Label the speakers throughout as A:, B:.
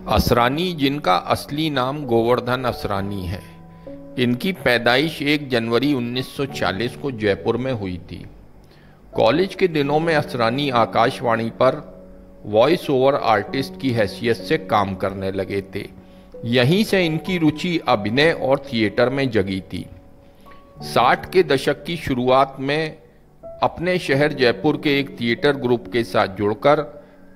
A: असरानी, जिनका असली नाम गोवर्धन असरानी है, इनकी पैदाइश 1 जनवरी 1940 को जयपुर में हुई थी। कॉलेज के दिनों में असरानी आकाशवाणी पर वॉइस ओवर आर्टिस्ट की हैसियत से काम करने लगे थे। यहीं से इनकी रुचि अभिनय और थिएटर में जगी थी। 60 के दशक की शुरुआत में अपने शहर जयपुर के एक थिएटर ग्रुप के साथ जुड़कर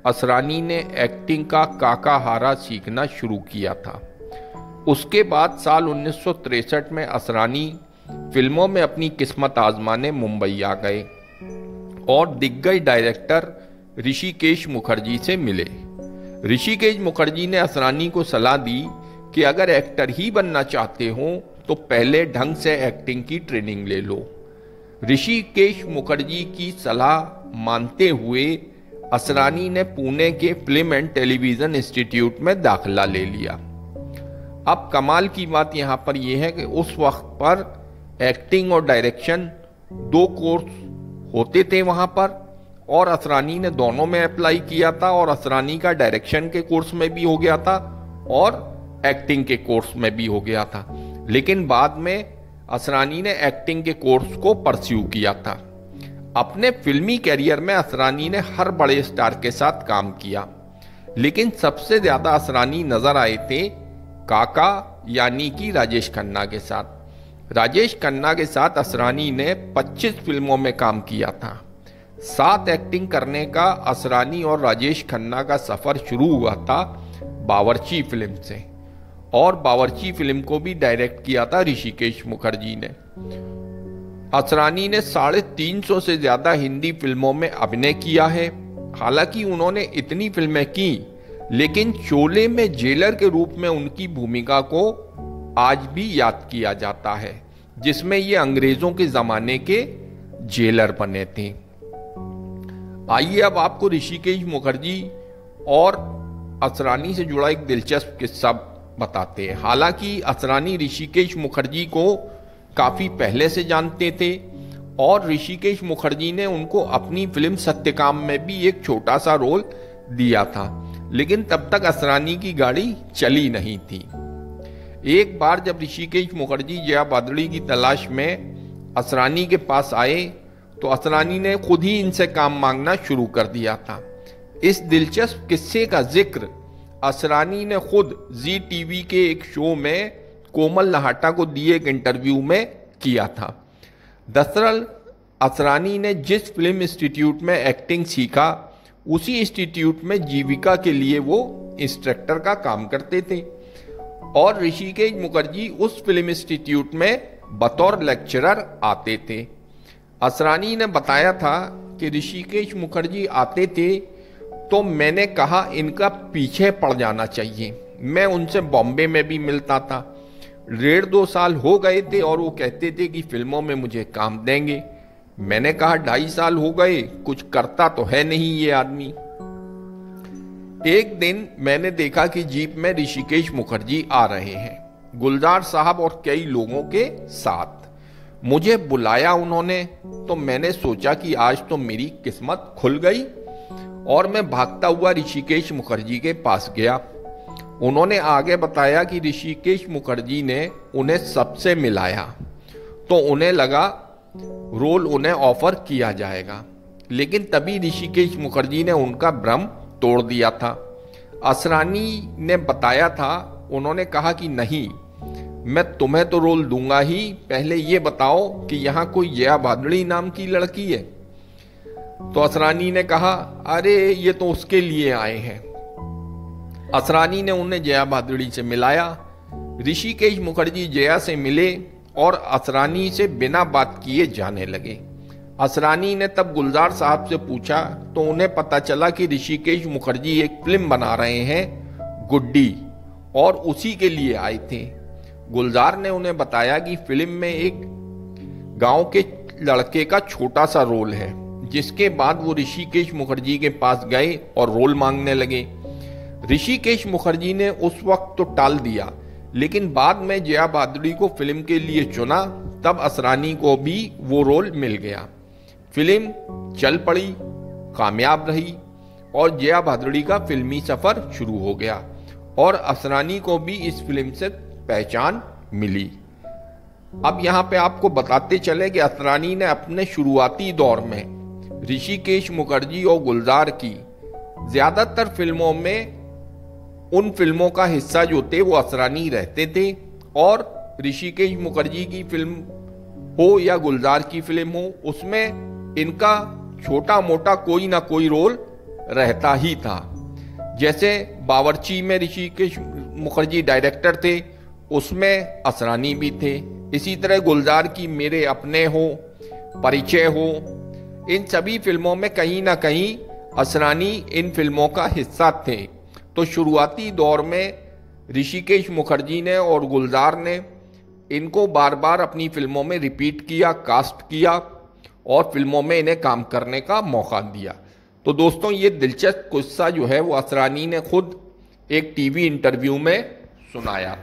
A: असरानी ने एक्टिंग का काकाहारा सीखना शुरू किया था। उसके बाद साल 1963 में असरानी फिल्मों में अपनी किस्मत आजमाने मुंबई आ गए और दिग्गज डायरेक्टर ऋषिकेश मुखर्जी से मिले। ऋषिकेश मुखर्जी ने असरानी को सलाह दी कि अगर एक्टर ही बनना चाहते हो तो पहले ढंग से एक्टिंग की ट्रेनिंग ले लो। ऋषिकेश मुखर्जी की सलाह मानते हुए असरानी ने पुणे के फिल्म एंड टेलीविजन इंस्टीट्यूट में दाखिला ले लिया। अब कमाल की बात यहाँ पर यह है कि उस वक्त पर एक्टिंग और डायरेक्शन 2 कोर्स होते थे वहाँ पर, और असरानी ने दोनों में अप्लाई किया था। और असरानी का डायरेक्शन के कोर्स में भी हो गया था और एक्टिंग के कोर्स में भी हो गया था, लेकिन बाद में असरानी ने एक्टिंग के कोर्स को परस्यू किया था। अपने फिल्मी कैरियर में असरानी ने हर बड़े स्टार के साथ काम किया, लेकिन सबसे ज्यादा असरानी नजर आए थे काका यानी कि राजेश खन्ना के साथ। राजेश खन्ना के साथ असरानी ने 25 फिल्मों में काम किया था। साथ एक्टिंग करने का असरानी और राजेश खन्ना का सफर शुरू हुआ था बावर्ची फिल्म से, और बावर्ची फिल्म को भी डायरेक्ट किया था ऋषिकेश मुखर्जी ने। असरानी ने 350 से ज्यादा हिंदी फिल्मों में अभिनय किया है। हालांकि उन्होंने इतनी फिल्में की, लेकिन शोले में जेलर के रूप में उनकी भूमिका को आज भी याद किया जाता है, जिसमें ये अंग्रेजों के जमाने के जेलर बने थे। आइए अब आपको ऋषिकेश मुखर्जी और असरानी से जुड़ा एक दिलचस्प किस्सा बताते हैं। हालांकि असरानी ऋषिकेश मुखर्जी को काफी पहले से जानते थे और ऋषिकेश मुखर्जी ने उनको अपनी फिल्म सत्यकाम में भी एक छोटा सा रोल दिया था, लेकिन तब तक असरानी की गाड़ी चली नहीं थी। एक बार जब ऋषिकेश मुखर्जी जया भादुड़ी की तलाश में असरानी के पास आए तो असरानी ने खुद ही इनसे काम मांगना शुरू कर दिया था। इस दिलचस्प किस्से का जिक्र असरानी ने खुद जी टीवी के एक शो में कोमल नहाटा को दिए एक इंटरव्यू में किया था। दरअसल असरानी ने जिस फिल्म इंस्टीट्यूट में एक्टिंग सीखा, उसी इंस्टीट्यूट में जीविका के लिए वो इंस्ट्रक्टर का काम करते थे, और ऋषिकेश मुखर्जी उस फिल्म इंस्टीट्यूट में बतौर लेक्चरर आते थे। असरानी ने बताया था कि ऋषिकेश मुखर्जी आते थे तो मैंने कहा इनका पीछे पड़ जाना चाहिए। मैं उनसे बॉम्बे में भी मिलता था। 1.5-2 साल हो गए थे और वो कहते थे कि फिल्मों में मुझे काम देंगे। मैंने कहा 2.5 साल हो गए, कुछ करता तो है नहीं ये आदमी। एक दिन मैंने देखा कि जीप में ऋषिकेश मुखर्जी आ रहे हैं, गुलजार साहब और कई लोगों के साथ। मुझे बुलाया उन्होंने, तो मैंने सोचा कि आज तो मेरी किस्मत खुल गई, और मैं भागता हुआ ऋषिकेश मुखर्जी के पास गया। उन्होंने आगे बताया कि ऋषिकेश मुखर्जी ने उन्हें सबसे मिलाया तो उन्हें लगा रोल उन्हें ऑफर किया जाएगा, लेकिन तभी ऋषिकेश मुखर्जी ने उनका भ्रम तोड़ दिया था। असरानी ने बताया था, उन्होंने कहा कि नहीं, मैं तुम्हें तो रोल दूंगा ही, पहले ये बताओ कि यहाँ कोई जया भादुड़ी नाम की लड़की है। तो असरानी ने कहा, अरे ये तो उसके लिए आए हैं। असरानी ने उन्हें जया भादुड़ी से मिलाया। ऋषिकेश मुखर्जी जया से मिले और असरानी से बिना बात किए जाने लगे। असरानी ने तब गुलजार साहब से पूछा तो उन्हें पता चला कि ऋषिकेश मुखर्जी एक फिल्म बना रहे हैं गुड्डी, और उसी के लिए आए थे। गुलजार ने उन्हें बताया कि फिल्म में एक गांव के लड़के का छोटा सा रोल है, जिसके बाद वो ऋषिकेश मुखर्जी के पास गए और रोल मांगने लगे। ऋषिकेश मुखर्जी ने उस वक्त तो टाल दिया, लेकिन बाद में जया भादुड़ी को फिल्म के लिए चुना, तब असरानी को भी वो रोल मिल गया। फिल्म चल पड़ी, कामयाब रही और जया भादुड़ी का फिल्मी सफर शुरू हो गया और असरानी को भी इस फिल्म से पहचान मिली। अब यहाँ पे आपको बताते चले कि असरानी ने अपने शुरुआती दौर में ऋषिकेश मुखर्जी और गुलजार की ज्यादातर फिल्मों में उन फिल्मों का हिस्सा जो थे वो असरानी रहते थे, और ऋषिकेश मुखर्जी की फिल्म हो या गुलजार की फिल्म हो, उसमें इनका छोटा मोटा कोई ना कोई रोल रहता ही था। जैसे बावर्ची में ऋषिकेश मुखर्जी डायरेक्टर थे, उसमें असरानी भी थे। इसी तरह गुलजार की मेरे अपने हो, परिचय हो, इन सभी फिल्मों में कहीं ना कहीं असरानी इन फिल्मों का हिस्सा थे। तो शुरुआती दौर में ऋषिकेश मुखर्जी ने और गुलजार ने इनको बार बार अपनी फिल्मों में रिपीट किया, कास्ट किया और फिल्मों में इन्हें काम करने का मौका दिया। तो दोस्तों, ये दिलचस्प किस्सा जो है वो असरानी ने खुद एक टीवी इंटरव्यू में सुनाया।